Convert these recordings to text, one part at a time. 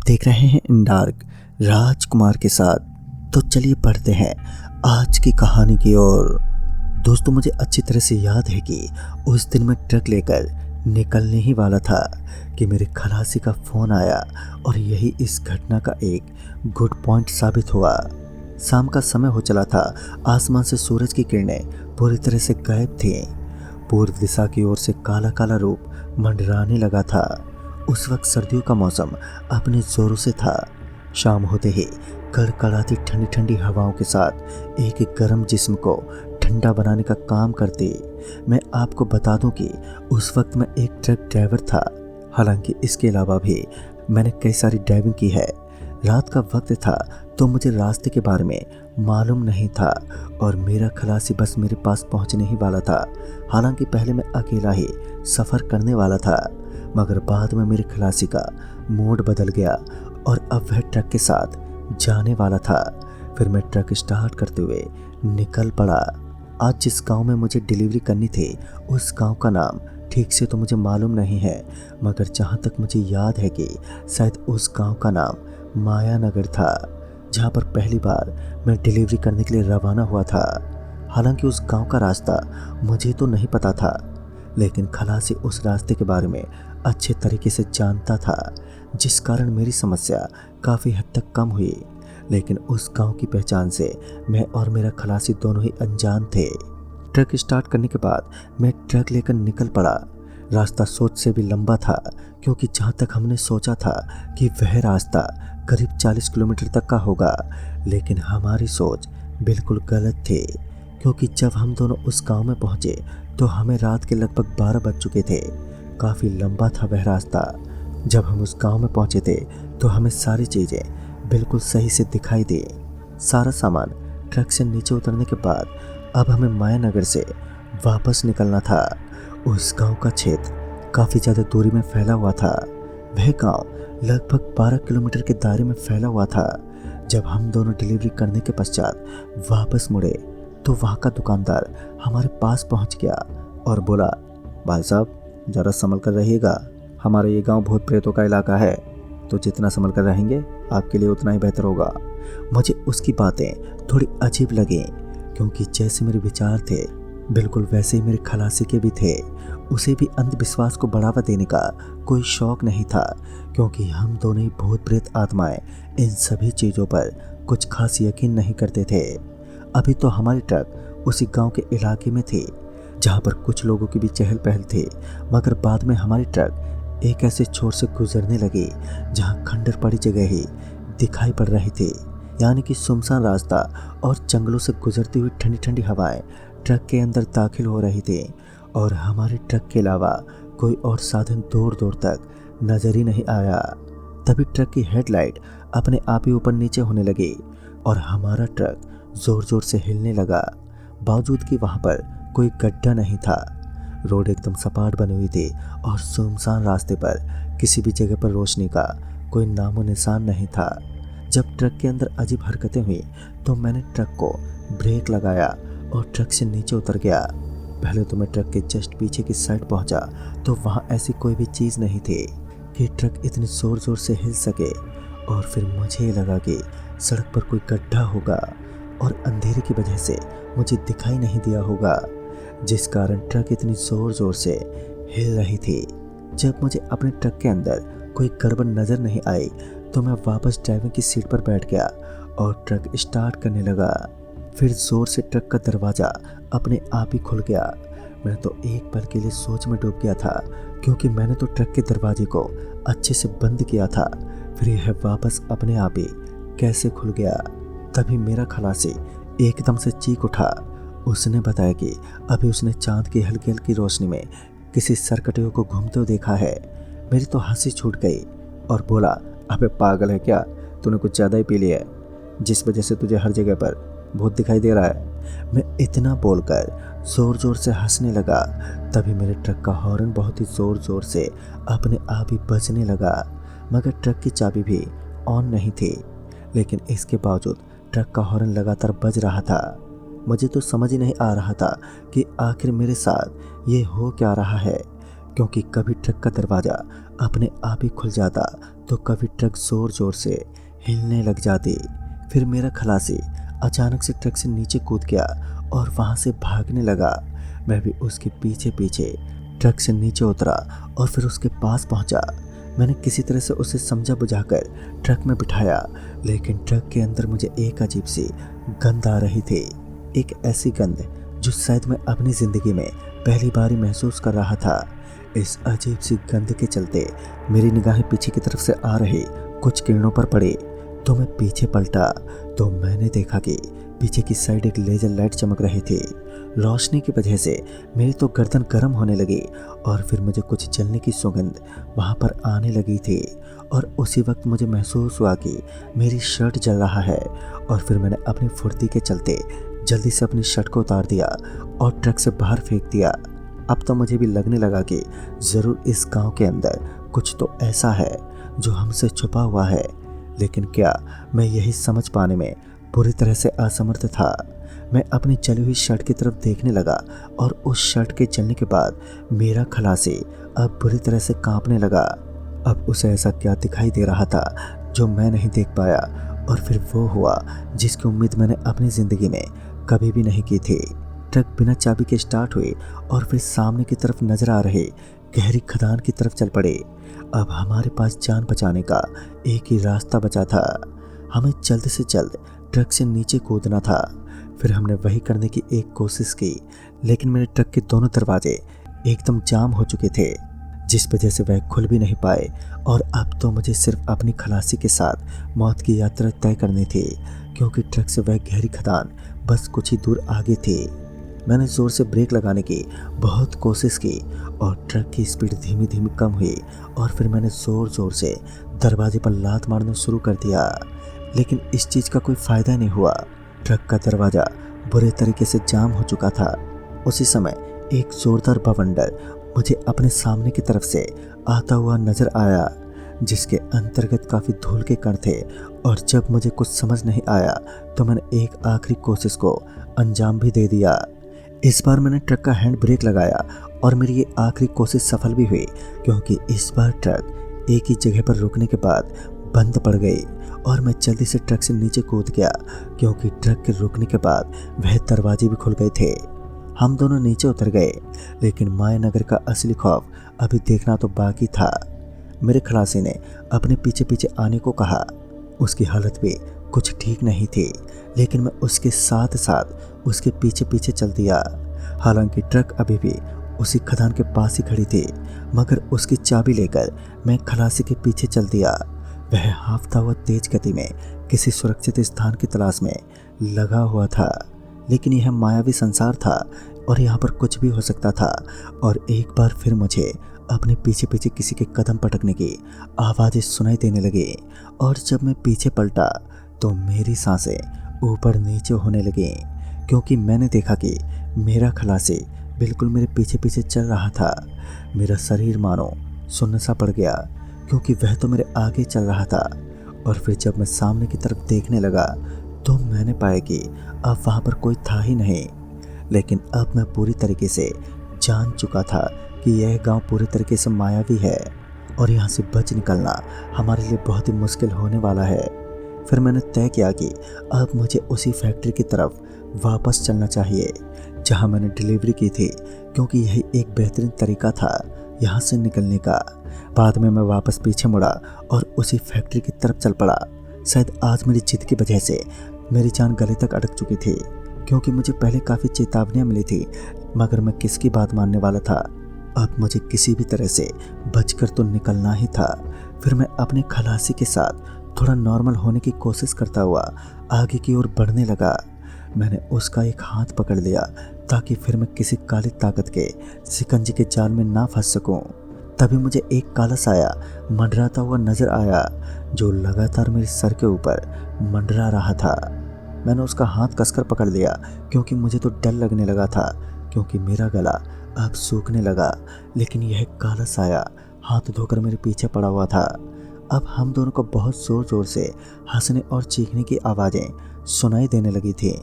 देख रहे हैं इन डार्क राजकुमार के साथ। तो चलिए पढ़ते हैं आज की कहानी की ओर। दोस्तों, मुझे अच्छी तरह से याद है कि उस दिन मैं ट्रक लेकर निकलने ही वाला था कि मेरे खलासी का फ़ोन आया और यही इस घटना का एक गुड पॉइंट साबित हुआ। शाम का समय हो चला था। आसमान से सूरज की किरणें पूरी तरह से गायब थी। पूर्व दिशा की ओर से काला काला रूप मंडराने लगा था। उस वक्त सर्दियों का मौसम अपने जोरों से था। शाम होते ही कड़कड़ाती ठंडी ठंडी हवाओं के साथ एक गर्म जिस्म को ठंडा बनाने का काम करती। मैं आपको बता दूं कि उस वक्त मैं एक ट्रक ड्राइवर था। हालांकि इसके अलावा भी मैंने कई सारी ड्राइविंग की है। रात का वक्त था तो मुझे रास्ते के बारे में मालूम नहीं था और मेरा खलासी बस मेरे पास पहुंचने ही वाला था। हालांकि पहले मैं अकेला ही सफ़र करने वाला था, मगर बाद में मेरे खलासी का मूड बदल गया और अब वह ट्रक के साथ जाने वाला था। फिर मैं ट्रक स्टार्ट करते हुए निकल पड़ा। आज जिस गांव में मुझे डिलीवरी करनी थी उस गांव का नाम ठीक से तो मुझे मालूम नहीं है, मगर जहां तक मुझे याद है कि शायद उस गांव का नाम मायानगर था, जहां पर पहली बार मैं डिलीवरी करने के लिए रवाना हुआ था। हालांकि उस गांव का रास्ता मुझे तो नहीं पता था, लेकिन खलासी उस रास्ते के बारे में अच्छे तरीके से जानता था, जिस कारण मेरी समस्या काफ़ी हद तक कम हुई। लेकिन उस गांव की पहचान से मैं और मेरा खलासी दोनों ही अनजान थे। ट्रक स्टार्ट करने के बाद मैं ट्रक लेकर निकल पड़ा। रास्ता सोच से भी लंबा था, क्योंकि जहाँ तक हमने सोचा था कि वह रास्ता करीब 40 किलोमीटर तक का होगा, लेकिन हमारी सोच बिल्कुल गलत थी। क्योंकि जब हम दोनों उस गांव में पहुंचे तो हमें रात के लगभग 12 बज चुके थे। काफ़ी लंबा था वह रास्ता। जब हम उस गांव में पहुंचे थे तो हमें सारी चीज़ें बिल्कुल सही से दिखाई दी। सारा सामान ट्रक से नीचे उतरने के बाद अब हमें मायानगर से वापस निकलना था। उस गांव का क्षेत्र काफ़ी ज़्यादा दूरी में फैला हुआ था। वह गांव लगभग 12 किलोमीटर के दायरे में फैला हुआ था। जब हम दोनों डिलीवरी करने के पश्चात वापस मुड़े तो वहाँ का दुकानदार हमारे पास पहुँच गया और बोला, भाई साहब ज़रा संभल कर रहिएगा, हमारा ये गांव भूत प्रेतों का इलाका है, तो जितना संभल कर रहेंगे आपके लिए उतना ही बेहतर होगा। मुझे उसकी बातें थोड़ी अजीब लगी, क्योंकि जैसे मेरे विचार थे बिल्कुल वैसे ही मेरे खलासी के भी थे। उसे भी अंधविश्वास को बढ़ावा देने का कोई शौक नहीं था, क्योंकि हम दोनों ही भूत प्रेत आत्माएं इन सभी चीज़ों पर कुछ खास यकीन नहीं करते थे। अभी तो हमारी ट्रक उसी गांव के इलाके में थी जहां पर कुछ लोगों की भी चहल पहल थी, मगर बाद में हमारी ट्रक एक ऐसे छोर से गुजरने लगी जहां खंडर पड़ी जगह ही दिखाई पड़ रही थी, यानी कि सुनसान रास्ता और जंगलों से गुजरती हुई ठंडी ठंडी हवाएं ट्रक के अंदर दाखिल हो रही थी और हमारे ट्रक के अलावा कोई और साधन दूर दूर तक नजर ही नहीं आया। तभी ट्रक की हेडलाइट अपने आप ही ऊपर नीचे होने लगी और हमारा ट्रक जोर जोर से हिलने लगा, बावजूद कि वहाँ पर कोई गड्ढा नहीं था। रोड एकदम सपाट बनी हुई थी और सुनसान रास्ते पर किसी भी जगह पर रोशनी का कोई नामो निशान नहीं था। जब ट्रक के अंदर अजीब हरकतें हुई तो मैंने ट्रक को ब्रेक लगाया और ट्रक से नीचे उतर गया। पहले तो मैं ट्रक के जस्ट पीछे की साइड पहुंचा तो वहां ऐसी कोई भी चीज़ नहीं थी कि ट्रक इतनी जोर जोर से हिल सके, और फिर मुझे लगा कि सड़क पर कोई गड्ढा होगा और अंधेरे की वजह से मुझे दिखाई नहीं दिया होगा, जिस कारण ट्रक इतनी जोर जोर से हिल रही थी। जब मुझे अपने ट्रक के अंदर कोई गड़बड़ नज़र नहीं आई तो मैं वापस ड्राइविंग की सीट पर बैठ गया और ट्रक स्टार्ट करने लगा। फिर जोर से ट्रक का दरवाज़ा अपने आप ही खुल गया। मैं तो एक पल के लिए सोच में डूब गया था, क्योंकि मैंने तो ट्रक के दरवाजे को अच्छे से बंद किया था, फिर यह वापस अपने आप ही कैसे खुल गया। तभी मेरा खलासी एकदम से चीख उठा। उसने बताया कि अभी उसने चांद की हल्की हल्की रोशनी में किसी सरकटे को घूमते हुए देखा है। मेरी तो हंसी छूट गई और बोला, अबे पागल है क्या, तूने कुछ ज़्यादा ही पी लिया है, जिस वजह से तुझे हर जगह पर भूत दिखाई दे रहा है। मैं इतना बोलकर ज़ोर ज़ोर से हंसने लगा। तभी मेरे ट्रक का हॉर्न बहुत ही ज़ोर ज़ोर से अपने आप ही बजने लगा, मगर ट्रक की चाबी भी ऑन नहीं थी। लेकिन इसके बावजूद ट्रक का हॉर्न लगातार बज रहा था। मुझे तो समझ ही नहीं आ रहा था कि आखिर मेरे साथ ये हो क्या रहा है, क्योंकि कभी ट्रक का दरवाज़ा अपने आप ही खुल जाता तो कभी ट्रक जोर जोर से हिलने लग जाती। फिर मेरा खलासी अचानक से ट्रक से नीचे कूद गया और वहाँ से भागने लगा। मैं भी उसके पीछे पीछे ट्रक से नीचे उतरा और फिर उसके पास पहुँचा। मैंने किसी तरह से उसे समझा बुझाकर ट्रक में बिठाया, लेकिन ट्रक के अंदर मुझे एक अजीब सी गंध आ रही थी। एक ऐसी गंध जो शायद मैं अपनी ज़िंदगी में पहली बार ही महसूस कर रहा था। इस अजीब सी गंध के चलते मेरी निगाहें पीछे की तरफ से आ रही कुछ किरणों पर पड़ी, तो मैं पीछे पलटा तो मैंने देखा कि पीछे की साइड एक लेजर लाइट चमक रही थी। रोशनी की वजह से मेरी तो गर्दन गर्म होने लगी और फिर मुझे कुछ जलने की सुगंध वहाँ पर आने लगी थी। और उसी वक्त मुझे महसूस हुआ कि मेरी शर्ट जल रहा है और फिर मैंने अपनी फुर्ती के चलते जल्दी से अपनी शर्ट को उतार दिया और ट्रक से बाहर फेंक दिया। अब तो मुझे भी लगने लगा कि ज़रूर इस गांव के अंदर कुछ तो ऐसा है जो हमसे छुपा हुआ है, लेकिन क्या मैं यही समझ पाने में पूरी तरह से असमर्थ था। मैं अपनी जली हुई शर्ट की तरफ देखने लगा और उस शर्ट के जलने के बाद मेरा खलासी अब बुरी तरह से कांपने लगा। अब उसे ऐसा क्या दिखाई दे रहा था जो मैं नहीं देख पाया, और फिर वो हुआ जिसकी उम्मीद मैंने अपनी ज़िंदगी में कभी भी नहीं की थी। ट्रक बिना चाबी के स्टार्ट हुई और फिर सामने की तरफ नजर आ रहे गहरी खदान की तरफ चल पड़े। अब हमारे पास जान बचाने का एक ही रास्ता बचा था, हमें जल्द से जल्द ट्रक से नीचे कूदना था। फिर हमने वही करने की एक कोशिश की, लेकिन मेरे ट्रक के दोनों दरवाजे एकदम जाम हो चुके थे, जिस वजह से वह खुल भी नहीं पाए। और अब तो मुझे सिर्फ अपनी खलासी के साथ मौत की यात्रा तय करनी थी, क्योंकि ट्रक से वह गहरी खदान बस कुछ ही दूर आगे थी। मैंने ज़ोर से ब्रेक लगाने की बहुत कोशिश की और ट्रक की स्पीड धीमी धीमी कम हुई और फिर मैंने ज़ोर ज़ोर से दरवाजे पर लात मारना शुरू कर दिया, लेकिन इस चीज़ का कोई फ़ायदा नहीं हुआ। ट्रक का दरवाज़ा बुरे तरीके से जाम हो चुका था। उसी समय एक ज़ोरदार बवंडर मुझे अपने सामने की तरफ से आता हुआ नज़र आया, जिसके अंतर्गत काफ़ी धूल के कण थे। और जब मुझे कुछ समझ नहीं आया तो मैंने एक आखिरी कोशिश को अंजाम भी दे दिया। इस बार मैंने ट्रक का हैंड ब्रेक लगाया और मेरी ये आखिरी कोशिश सफल भी हुई, क्योंकि इस बार ट्रक एक ही जगह पर रुकने के बाद बंद पड़ गई और मैं जल्दी से ट्रक से नीचे कूद गया, क्योंकि ट्रक के रुकने के बाद वह दरवाजे भी खुल गए थे। हम दोनों नीचे उतर गए, लेकिन मायानगर का असली खौफ अभी देखना तो बाकी था। मेरे खलासी ने अपने पीछे पीछे आने को कहा। उसकी हालत भी कुछ ठीक नहीं थी, लेकिन मैं उसके साथ साथ उसके पीछे पीछे चल दिया। हालांकि ट्रक अभी भी उसी खदान के पास ही खड़ी थी, मगर उसकी चाबी लेकर मैं खलासी के पीछे चल दिया। वह हाँफता हुआ तेज गति में किसी सुरक्षित स्थान की तलाश में लगा हुआ था, लेकिन यह मायावी संसार था और यहाँ पर कुछ भी हो सकता था। और एक बार फिर मुझे अपने पीछे पीछे किसी के कदम पटकने की आवाज़ें सुनाई देने लगी, और जब मैं पीछे पलटा तो मेरी सांसें ऊपर नीचे होने लगी, क्योंकि मैंने देखा कि मेरा खलासी बिल्कुल मेरे पीछे पीछे चल रहा था। मेरा शरीर मानो सुन्न सा पड़ गया, क्योंकि वह तो मेरे आगे चल रहा था। और फिर जब मैं सामने की तरफ देखने लगा तो मैंने पाया कि अब वहाँ पर कोई था ही नहीं। लेकिन अब मैं पूरी तरीके से जान चुका था कि यह गांव पूरी तरीके से मायावी है और यहाँ से बच निकलना हमारे लिए बहुत ही मुश्किल होने वाला है। फिर मैंने तय किया कि अब मुझे उसी फैक्ट्री की तरफ वापस चलना चाहिए जहाँ मैंने डिलीवरी की थी, क्योंकि यही एक बेहतरीन तरीका था यहाँ से निकलने का। बाद में मैं वापस पीछे मुड़ा और उसी फैक्ट्री की तरफ चल पड़ा। शायद आज मेरी जिद की वजह से मेरी जान गले तक अटक चुकी थी, क्योंकि मुझे पहले काफ़ी चेतावनियाँ मिली थी, मगर मैं किसकी बात मानने वाला था। अब मुझे किसी भी तरह से बचकर तो निकलना ही था। फिर मैं अपने खलासी के साथ थोड़ा नॉर्मल होने की कोशिश करता हुआ आगे की ओर बढ़ने लगा। मैंने उसका एक हाथ पकड़ लिया ताकि फिर मैं किसी काली ताकत के शिकंजे के जाल में ना फंस सकूं। तभी मुझे एक काला साया मंडराता हुआ नजर आया, जो लगातार मेरे सर के ऊपर मंडरा रहा था। मैंने उसका हाथ कसकर पकड़ लिया, क्योंकि मुझे तो डर लगने लगा था, क्योंकि मेरा गला अब सूखने लगा। लेकिन यह काला साया हाथ धोकर मेरे पीछे पड़ा हुआ था। अब हम दोनों को बहुत ज़ोर ज़ोर से हंसने और चीखने की आवाज़ें सुनाई देने लगी थी।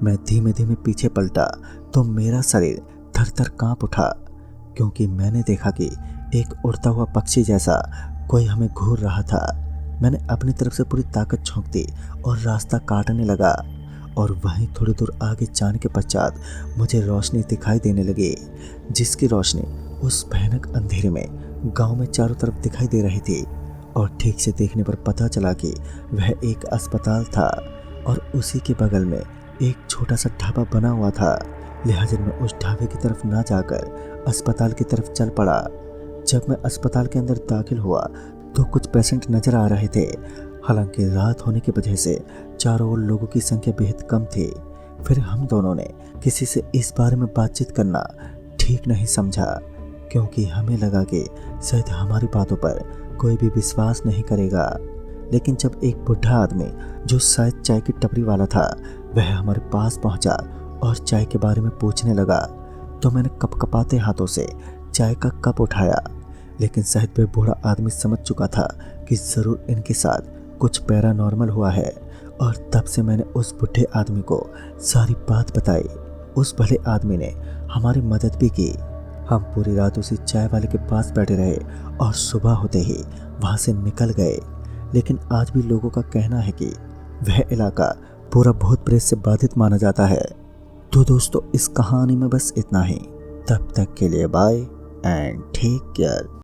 मैं धीमे धीमे पीछे पलटा तो मेरा शरीर थर थर काँप उठा, क्योंकि मैंने देखा कि एक उड़ता हुआ पक्षी जैसा कोई हमें घूर रहा था। मैंने अपनी तरफ से पूरी ताकत झोंक दी और रास्ता काटने लगा। और वहीं थोड़ी दूर आगे जाने के पश्चात मुझे रोशनी दिखाई देने लगी, जिसकी रोशनी उस भयानक अंधेरे में गांव में चारों तरफ दिखाई दे रही थी। और ठीक से देखने पर पता चला कि वह एक अस्पताल था और उसी के बगल में एक छोटा सा ढाबा बना हुआ था। लिहाजा मैं उस ढाबे की तरफ ना जाकर अस्पताल की तरफ चल पड़ा। जब मैं अस्पताल के अंदर दाखिल हुआ तो कुछ पेशेंट नजर आ रहे थे। हालांकि रात होने की वजह से चारों ओर लोगों की संख्या बेहद कम थी। फिर हम दोनों ने किसी से इस बारे में बातचीत करना ठीक नहीं समझा, क्योंकि हमें लगा कि शायद हमारी बातों पर कोई भी विश्वास नहीं करेगा। लेकिन जब एक बुढ़ा आदमी जो शायद चाय की टपरी वाला था वह हमारे पास पहुंचा और चाय के बारे में पूछने लगा, तो मैंने कपकपाते हाथों से चाय का कप उठाया। लेकिन शायद वह बूढ़ा आदमी समझ चुका था कि ज़रूर इनके साथ कुछ पैरानॉर्मल हुआ है। और तब से मैंने उस बूढ़े आदमी को सारी बात बताई। उस भले आदमी ने हमारी मदद भी की। हम पूरी रात उसी चाय वाले के पास बैठे रहे और सुबह होते ही वहाँ से निकल गए। लेकिन आज भी लोगों का कहना है कि वह इलाका पूरा भूत प्रेत से बाधित माना जाता है। तो दोस्तों, इस कहानी में बस इतना ही। तब तक के लिए बाय एंड टेक केयर।